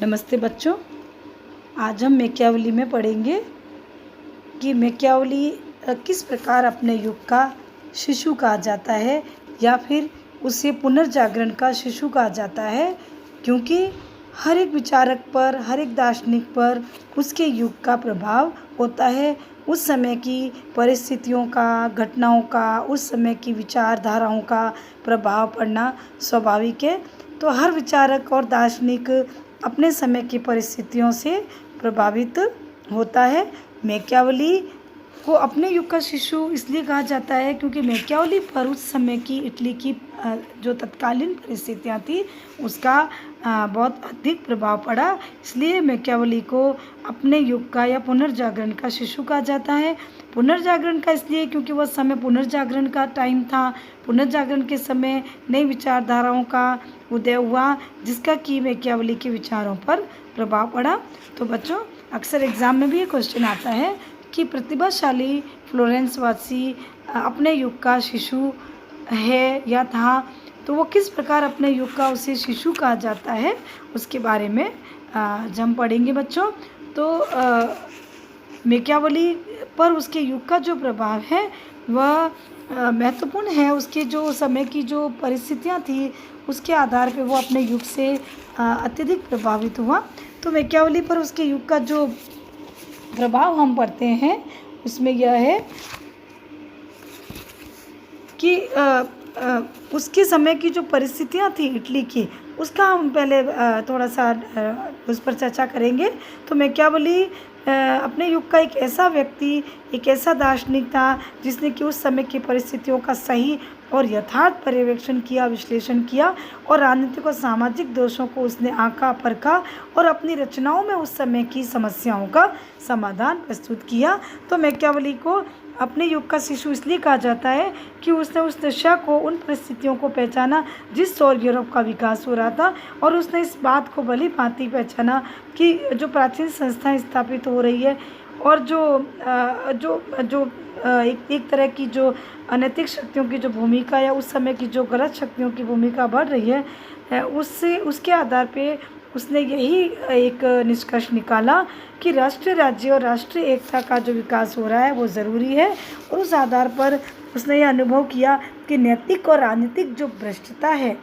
नमस्ते बच्चों। आज हम मैकियावेली में पढ़ेंगे कि मैकियावेली किस प्रकार अपने युग का शिशु कहा जाता है या फिर उसे पुनर्जागरण का शिशु कहा जाता है, क्योंकि हर एक विचारक पर, हर एक दार्शनिक पर उसके युग का प्रभाव होता है। उस समय की परिस्थितियों का, घटनाओं का, उस समय की विचारधाराओं का प्रभाव पड़ना स्वाभाविक है। तो हर विचारक और दार्शनिक अपने समय की परिस्थितियों से प्रभावित होता है। मैकियावेली को अपने युग का शिशु इसलिए कहा जाता है क्योंकि मैकियावेली पर उस समय की इटली की जो तत्कालीन परिस्थितियाँ थी उसका बहुत अधिक प्रभाव पड़ा। इसलिए मैकियावेली को अपने युग का या पुनर्जागरण का शिशु कहा जाता है। पुनर्जागरण का इसलिए क्योंकि वह समय पुनर्जागरण का टाइम था। पुनर्जागरण के समय नई विचारधाराओं का उदय हुआ, जिसका कि मैकियावेली के विचारों पर प्रभाव पड़ा। तो बच्चों, अक्सर एग्जाम में भी ये क्वेश्चन आता है कि प्रतिभाशाली फ्लोरेंस वासी अपने युग का शिशु है या था, तो वो किस प्रकार अपने युग का उसे शिशु कहा जाता है, उसके बारे में आज हम पढ़ेंगे बच्चों। तो मैकियावेली पर उसके युग का जो प्रभाव है वह महत्वपूर्ण है। उसके जो समय की जो परिस्थितियाँ थी उसके आधार पे वो अपने युग से अत्यधिक प्रभावित हुआ। तो मैकियावेली पर उसके युग का जो प्रभाव हम पढ़ते हैं उसमें यह है कि उसके समय की जो परिस्थितियाँ थी इटली की, उसका हम पहले थोड़ा सा उस पर चर्चा करेंगे। तो मैकियावेली अपने युग का एक ऐसा व्यक्ति, एक ऐसा दार्शनिक था जिसने कि उस समय की परिस्थितियों का सही और यथार्थ पर्यवेक्षण किया, विश्लेषण किया और राजनीतिक और सामाजिक दोषों को उसने आंका, परखा और अपनी रचनाओं में उस समय की समस्याओं का समाधान प्रस्तुत किया। तो मैकियावेली को अपने युग का शिशु इसलिए कहा जाता है कि उसने उस दशा को, उन परिस्थितियों को पहचाना जिस ओर यूरोप का विकास हो रहा था, और उसने इस बात को भली भांति पहचाना कि जो प्राचीन संस्थाएं स्थापित हो रही है और एक तरह की जो अनैतिक शक्तियों की जो भूमिका या उस समय की जो गलत शक्तियों की भूमिका बढ़ रही है, उसके आधार पे उसने यही एक निष्कर्ष निकाला कि राष्ट्रीय राज्य और राष्ट्रीय एकता का जो विकास हो रहा है वो ज़रूरी है। और उस आधार पर उसने ये अनुभव किया कि नैतिक और राजनीतिक जो भ्रष्टता है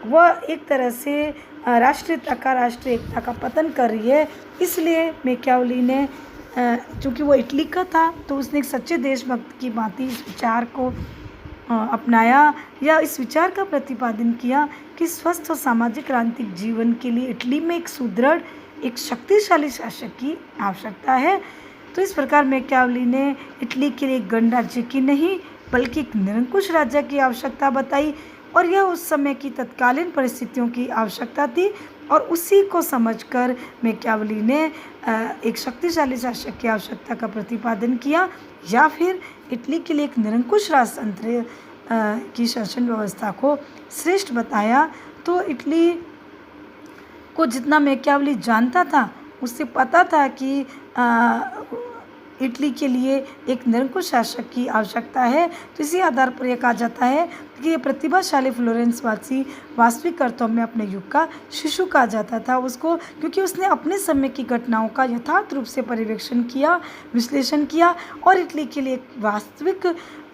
वह एक तरह से राष्ट्रीयता का, राष्ट्रीय एकता का पतन कर रही है। इसलिए मैकियावेली ने, चूँकि वो इटली का था, तो उसने एक सच्चे देशभक्त की भांति इस विचार को अपनाया या इस विचार का प्रतिपादन किया कि स्वस्थ और सामाजिक राजनीतिक जीवन के लिए इटली में एक सुदृढ़, एक शक्तिशाली शासक की आवश्यकता है। तो इस प्रकार मैकियावेली ने इटली के लिए एक गणराज्य की नहीं बल्कि एक निरंकुश राज्य की आवश्यकता बताई, और यह उस समय की तत्कालीन परिस्थितियों की आवश्यकता थी। और उसी को समझकर मैकियावेली ने एक शक्तिशाली शासक की आवश्यकता का प्रतिपादन किया, या फिर इटली के लिए एक निरंकुश राजतंत्र की शासन व्यवस्था को श्रेष्ठ बताया। तो इटली को जितना मैकियावेली जानता था, उससे पता था कि इटली के लिए एक निरंकुश शासक की आवश्यकता है। तो इसी आधार पर यह कहा जाता है कि ये प्रतिभाशाली फ्लोरेंस वासी वास्तविक अर्थों में अपने युग का शिशु कहा जाता था उसको, क्योंकि उसने अपने समय की घटनाओं का यथार्थ रूप से पर्यवेक्षण किया, विश्लेषण किया और इटली के लिए एक वास्तविक,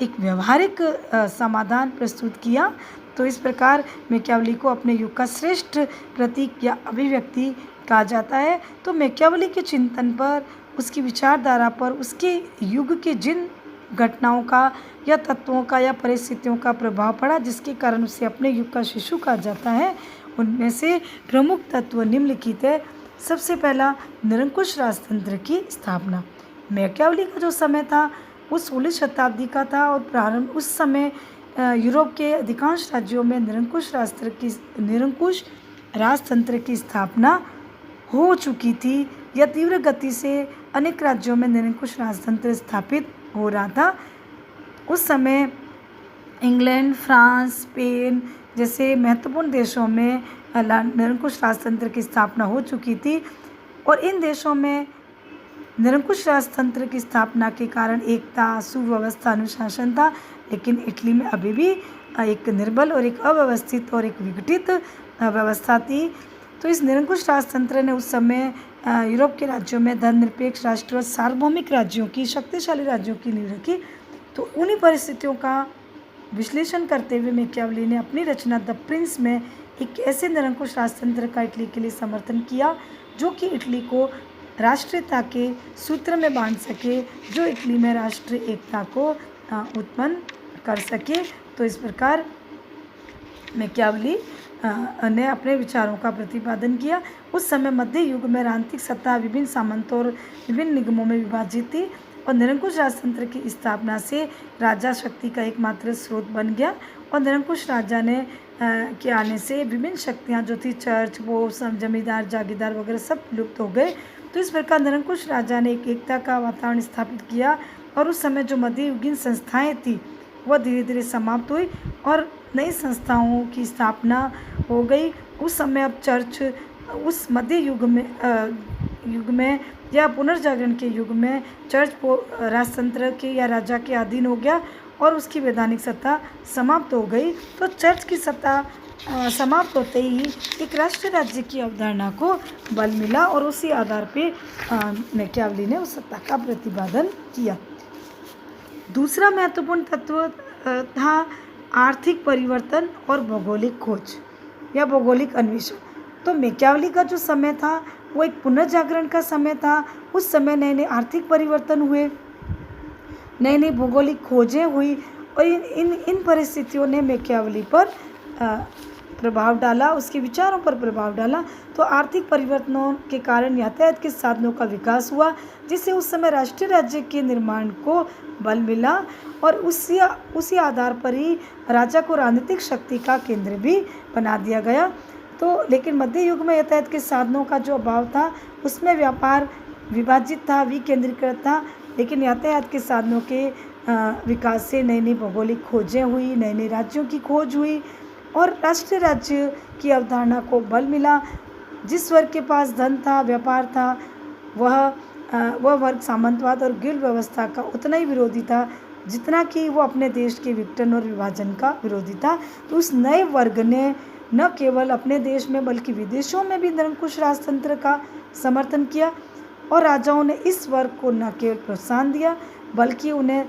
एक व्यवहारिक समाधान प्रस्तुत किया। तो इस प्रकार मैकियावेली को अपने युग का श्रेष्ठ प्रतीक या अभिव्यक्ति कहा जाता है। तो मैकियावेली के चिंतन पर, उसकी विचारधारा पर, उसके युग के जिन घटनाओं का या तत्वों का या परिस्थितियों का प्रभाव पड़ा जिसके कारण उसे अपने युग का शिशु कहा जाता है, उनमें से प्रमुख तत्व निम्नलिखित है। सबसे पहला, निरंकुश राजतंत्र की स्थापना। मैकियावेली का जो समय था वो 16वीं शताब्दी का था और प्रारंभ उस समय यूरोप के अधिकांश राज्यों में निरंकुश राजतंत्र की स्थापना हो चुकी थी, या तीव्र गति से अनेक राज्यों में निरंकुश राजतंत्र स्थापित हो रहा था। उस समय इंग्लैंड, फ्रांस, स्पेन जैसे महत्वपूर्ण देशों में निरंकुश राजतंत्र की स्थापना हो चुकी थी, और इन देशों में निरंकुश राजतंत्र की स्थापना के कारण एकता, सुव्यवस्था, अनुशासन था। लेकिन इटली में अभी भी एक निर्बल और एक अव्यवस्थित और एक विघटित व्यवस्था थी। तो इस निरंकुश राजतंत्र ने उस समय यूरोप के राज्यों में धर्मनिरपेक्ष राष्ट्र और सार्वभौमिक राज्यों की, शक्तिशाली राज्यों की नींव रखी। तो उन्हीं परिस्थितियों का विश्लेषण करते हुए मैकियावेली ने अपनी रचना द प्रिंस में एक ऐसे निरंकुश राजतंत्र का इटली के लिए समर्थन किया जो कि इटली को राष्ट्रीयता के सूत्र में बांध सके, जो इटली में राष्ट्रीय एकता को उत्पन्न कर सके। तो इस प्रकार मैकियावेली ने अपने विचारों का प्रतिपादन किया। उस समय मध्य युग में राजनीतिक सत्ता विभिन्न सामंतों और विभिन्न निगमों में विभाजित थी और निरंकुश राजतंत्र की स्थापना से राजा शक्ति का एकमात्र स्रोत बन गया और निरंकुश राजा ने के आने से विभिन्न शक्तियाँ जो थी, चर्च, वो सब जमींदार, जागीरदार वगैरह सब लुप्त हो गए। तो इस प्रकार निरंकुश राजा ने एक एकता का वातावरण स्थापित किया और उस समय जो मध्ययुगीन संस्थाएं थी वह धीरे धीरे समाप्त हुई और नई संस्थाओं की स्थापना हो गई। उस समय अब चर्च उस मध्य युग में या पुनर्जागरण के युग में चर्च राजतंत्र के या राजा के अधीन हो गया और उसकी वैधानिक सत्ता समाप्त हो गई। तो चर्च की सत्ता समाप्त होते ही एक राष्ट्रीय राज्य की अवधारणा को बल मिला और उसी आधार पे मैकियावेली ने उस सत्ता का प्रतिपादन किया। दूसरा महत्वपूर्ण तत्व था आर्थिक परिवर्तन और भौगोलिक खोज या भौगोलिक अन्वेषण। तो मैकियावेली का जो समय था वो एक पुनर्जागरण का समय था। उस समय नए नए आर्थिक परिवर्तन हुए, नई नई भौगोलिक खोजें हुई और इन परिस्थितियों ने मैकियावेली पर प्रभाव डाला, उसके विचारों पर प्रभाव डाला। तो आर्थिक परिवर्तनों के कारण यातायात के साधनों का विकास हुआ जिससे उस समय राष्ट्रीय राज्य के निर्माण को बल मिला और उसी आधार पर ही राजा को राजनीतिक शक्ति का केंद्र भी बना दिया गया। तो लेकिन मध्य युग में यातायात के साधनों का जो अभाव था उसमें व्यापार विभाजित था, विकेंद्रीकृत था, लेकिन यातायात के साधनों के विकास से नई नई भौगोलिक खोजें हुई, नए नए राज्यों की खोज हुई और राष्ट्रीय राज्य की अवधारणा को बल मिला। जिस वर्ग के पास धन था, व्यापार था, वह वर्ग सामंतवाद और गिल्ड व्यवस्था का उतना ही विरोधी था जितना कि वो अपने देश के विघटन और विभाजन का विरोधी था। तो उस नए वर्ग ने न केवल अपने देश में बल्कि विदेशों में भी निरंकुश राजतंत्र का समर्थन किया और राजाओं ने इस वर्ग को न केवल प्रोत्साहन दिया बल्कि उन्हें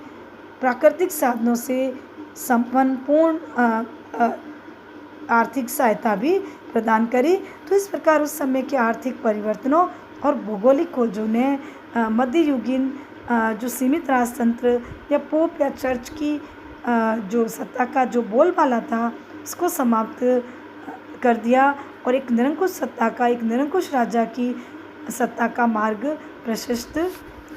प्राकृतिक साधनों से संपन्न पूर्ण आर्थिक सहायता भी प्रदान करी। तो इस प्रकार उस समय के आर्थिक परिवर्तनों और भौगोलिक खोजों ने मध्ययुगीन जो सीमित राजतंत्र या पोप या चर्च की जो सत्ता का जो बोलबाला था उसको समाप्त कर दिया और एक निरंकुश सत्ता का, एक निरंकुश राजा की सत्ता का मार्ग प्रशस्त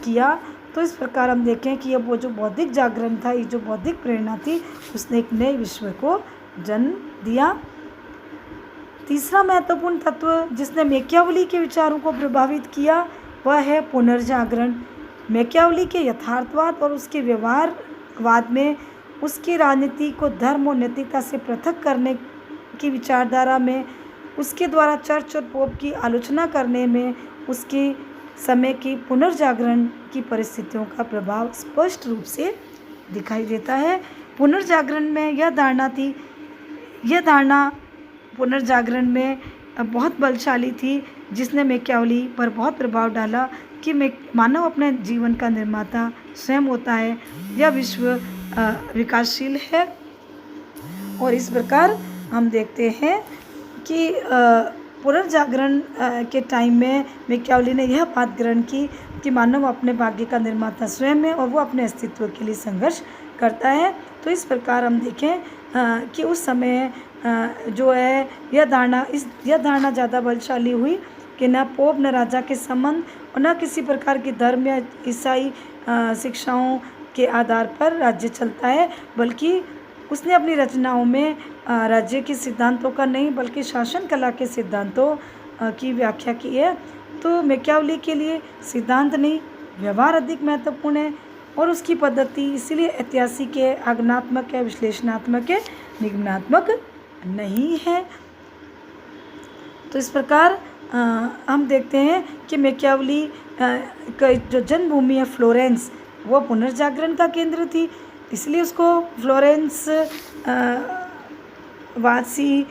किया। तो इस प्रकार हम देखें कि अब वो जो बौद्धिक जागरण था, ये जो बौद्धिक प्रेरणा थी, उसने एक नए विश्व को जन्म दिया। तीसरा महत्वपूर्ण तत्व जिसने मैकियावेली के विचारों को प्रभावित किया वह है पुनर्जागरण। मैकियावेली के यथार्थवाद और उसके व्यवहारवाद में, उसकी राजनीति को धर्म और नैतिकता से पृथक करने की विचारधारा में, उसके द्वारा चर्च और पोप की आलोचना करने में, उसके समय की पुनर्जागरण की परिस्थितियों का प्रभाव स्पष्ट रूप से दिखाई देता है। पुनर्जागरण में यह धारणा पुनर्जागरण में बहुत बलशाली थी जिसने मैकियावेली पर बहुत प्रभाव डाला कि मानव अपने जीवन का निर्माता स्वयं होता है, यह विश्व विकासशील है। और इस प्रकार हम देखते हैं कि पुनर्जागरण के टाइम में मैकियावेली ने यह बात ग्रहण की कि मानव अपने भाग्य का निर्माता स्वयं है और वो अपने अस्तित्व के लिए संघर्ष करता है। तो इस प्रकार हम देखें कि उस समय जो है यह धारणा ज़्यादा बलशाली हुई कि न पोप न राजा के संबंध और न किसी प्रकार की धर्म या ईसाई शिक्षाओं के आधार पर राज्य चलता है, बल्कि उसने अपनी रचनाओं में राज्य के सिद्धांतों का नहीं बल्कि शासन कला के सिद्धांतों की व्याख्या की है। तो मैकियावेली के लिए सिद्धांत नहीं, व्यवहार अधिक महत्वपूर्ण है और उसकी पद्धति इसीलिए ऐतिहासिक है, आगमनात्मक है, विश्लेषणात्मक है, निगमनात्मक नहीं है। तो इस प्रकार हम देखते हैं कि मैकियावेली का जो जन्मभूमि है फ्लोरेंस, वो पुनर्जागरण का केंद्र थी, इसलिए उसको फ्लोरेंस वासी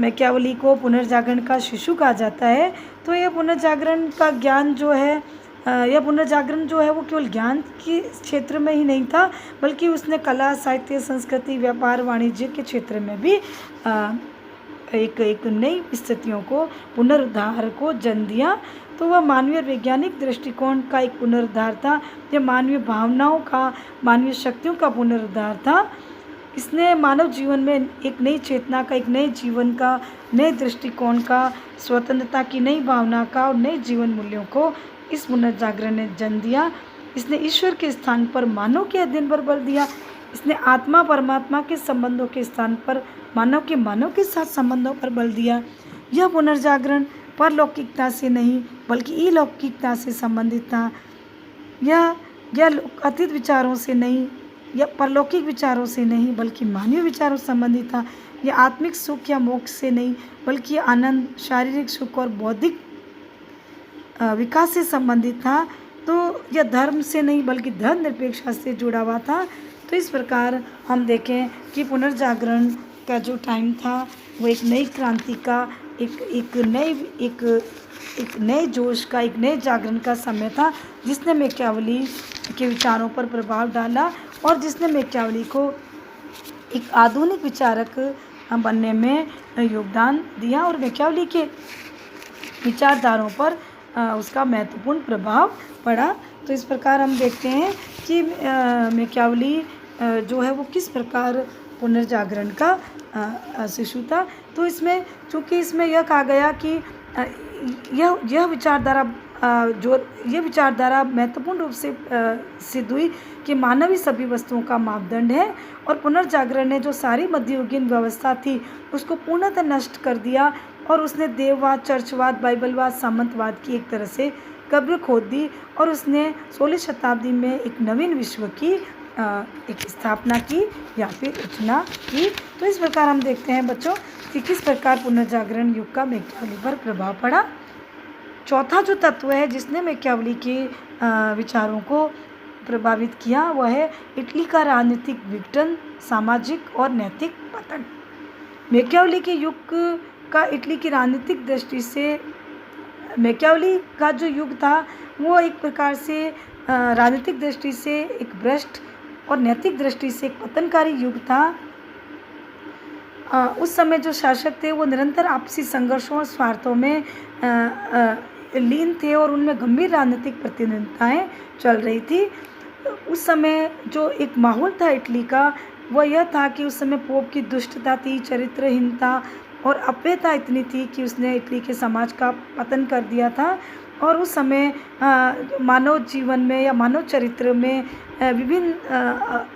मैकियावेली को पुनर्जागरण का शिशु कहा जाता है। तो यह पुनर्जागरण का ज्ञान जो है यह पुनर्जागरण जो है वो केवल ज्ञान के क्षेत्र में ही नहीं था, बल्कि उसने कला, साहित्य, संस्कृति, व्यापार, वाणिज्य के क्षेत्र में भी एक नई स्थितियों को पुनरुद्धार को जन्म दिया। तो वह मानवीय वैज्ञानिक दृष्टिकोण का एक पुनरुद्धार था, यह मानवीय भावनाओं का, मानवीय शक्तियों का पुनरुद्धार था। इसने मानव जीवन में एक नई चेतना का, एक नए जीवन का, नए दृष्टिकोण का, स्वतंत्रता की नई भावना का और नए जीवन मूल्यों को इस पुनर्जागरण ने जन्म दिया। इसने ईश्वर के स्थान पर मानव के अध्ययन पर बल दिया। इसने आत्मा परमात्मा के संबंधों के स्थान पर मानव के साथ संबंधों पर बल दिया। यह पुनर्जागरण परलौकिकता से नहीं बल्कि अलौकिकता से संबंधित था। यह अतीत विचारों से नहीं, यह परलौकिक विचारों से नहीं बल्कि मानवीय विचारों से संबंधित था। यह आत्मिक सुख या मोक्ष से नहीं बल्कि आनंद, शारीरिक सुख और बौद्धिक विकास से संबंधित था। तो यह धर्म से नहीं बल्कि धर्मनिरपेक्षता से जुड़ा हुआ था। तो इस प्रकार हम देखें कि पुनर्जागरण का जो टाइम था वो एक नई क्रांति का, एक नए जोश का, एक नए जागरण का समय था, जिसने मैकियावेली के विचारों पर प्रभाव डाला और जिसने मैकियावेली को एक आधुनिक विचारक बनने में योगदान दिया और मैकियावेली के विचारधारों पर उसका महत्वपूर्ण प्रभाव पड़ा। तो इस प्रकार हम देखते हैं कि मैकियावेली जो है वो किस प्रकार पुनर्जागरण का शिशु था। तो इसमें चूँकि इसमें यह कहा गया कि यह विचारधारा महत्वपूर्ण रूप से सिद्ध हुई कि मानव ही सभी वस्तुओं का मापदंड है, और पुनर्जागरण ने जो सारी मध्ययुगीन व्यवस्था थी उसको पूर्णतः नष्ट कर दिया और उसने देववाद, चर्चवाद, बाइबलवाद, सामंतवाद की एक तरह से कब्र खोद दी और उसने 16वीं शताब्दी में एक नवीन विश्व की एक स्थापना की या फिर रचना की। तो इस प्रकार हम देखते हैं बच्चों कि किस प्रकार पुनर्जागरण युग का मैकियावेली पर प्रभाव पड़ा। चौथा जो तत्व है जिसने मैकियावेली के विचारों को प्रभावित किया वह है इटली का राजनीतिक विघटन, सामाजिक और नैतिक पतन। मैकियावेली के युग का इटली की राजनीतिक दृष्टि से, मैकियावेली का जो युग था वो एक प्रकार से राजनीतिक दृष्टि से एक भ्रष्ट और नैतिक दृष्टि से एक पतनकारी युग था। उस समय जो शासक थे वो निरंतर आपसी संघर्षों और स्वार्थों में लीन थे और उनमें गंभीर राजनीतिक प्रतिद्वंदिताएं चल रही थी। उस समय जो एक माहौल था इटली का वह यह था कि उस समय पोप की दुष्टता थी, चरित्रहीनता और अप्रियता इतनी थी कि उसने इटली के समाज का पतन कर दिया था। और उस समय मानव जीवन में या मानव चरित्र में विभिन्न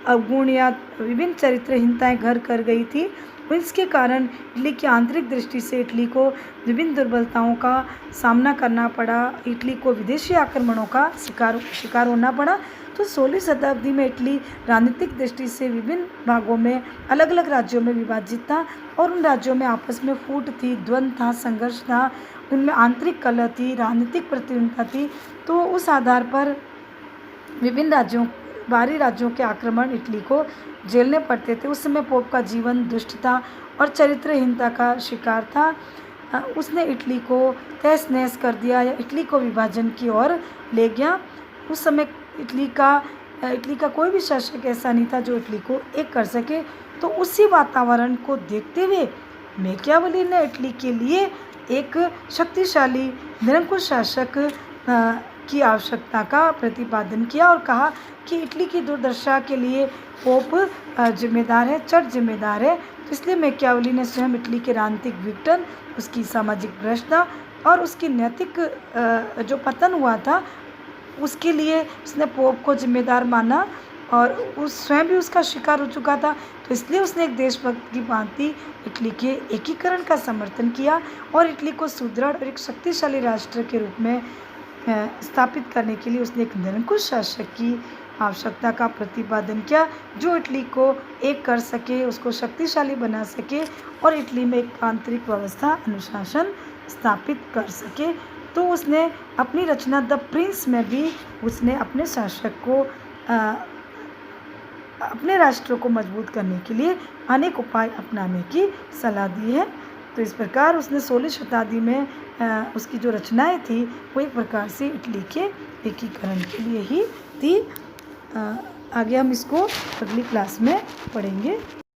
अवगुण या विभिन्न चरित्रहीनताएं घर कर गई थी। इसके कारण इटली की आंतरिक दृष्टि से इटली को विभिन्न दुर्बलताओं का सामना करना पड़ा। इटली को विदेशी आक्रमणों का शिकार होना पड़ा। तो 16वीं शताब्दी में इटली राजनीतिक दृष्टि से विभिन्न भागों में, अलग अलग राज्यों में विभाजित था और उन राज्यों में आपस में फूट थी, द्वंद्व था, संघर्ष था, उनमें आंतरिक कलह थी, राजनीतिक प्रतिद्वंदिता थी। तो उस आधार पर विभिन्न बाहरी राज्यों के आक्रमण इटली को झेलने पड़ते थे। उस समय पोप का जीवन दुष्टता और चरित्रहीनता का शिकार था। उसने इटली को तहस नहस कर दिया या इटली को विभाजन की ओर ले गया। उस समय इटली का कोई भी शासक ऐसा नहीं था जो इटली को एक कर सके। तो उसी वातावरण को देखते हुए मैकियावेली ने इटली के लिए एक शक्तिशाली निरंकुश शासक की आवश्यकता का प्रतिपादन किया और कहा कि इटली की दुर्दशा के लिए पोप जिम्मेदार है, चर्च जिम्मेदार है। तो इसलिए मैकियावेली ने स्वयं इटली के राजनीतिक विघटन, उसकी सामाजिक भ्रष्टता और उसकी नैतिक जो पतन हुआ था उसके लिए उसने पोप को जिम्मेदार माना और उस स्वयं भी उसका शिकार हो चुका था। तो इसलिए उसने एक देशभक्त की भांति इटली के एकीकरण का समर्थन किया और इटली को सुदृढ़ और एक शक्तिशाली राष्ट्र के रूप में स्थापित करने के लिए उसने एक निरंकुश शासक की आवश्यकता का प्रतिपादन किया जो इटली को एक कर सके, उसको शक्तिशाली बना सके और इटली में एक आंतरिक व्यवस्था, अनुशासन स्थापित कर सके। तो उसने अपनी रचना द प्रिंस में भी उसने अपने शासक को अपने राष्ट्र को मजबूत करने के लिए अनेक उपाय अपनाने की सलाह दी है। तो इस प्रकार उसने 16वीं शताब्दी में उसकी जो रचनाएं थी वो एक प्रकार से इटली के एकीकरण के लिए ही थी। आगे हम इसको अगली क्लास में पढ़ेंगे।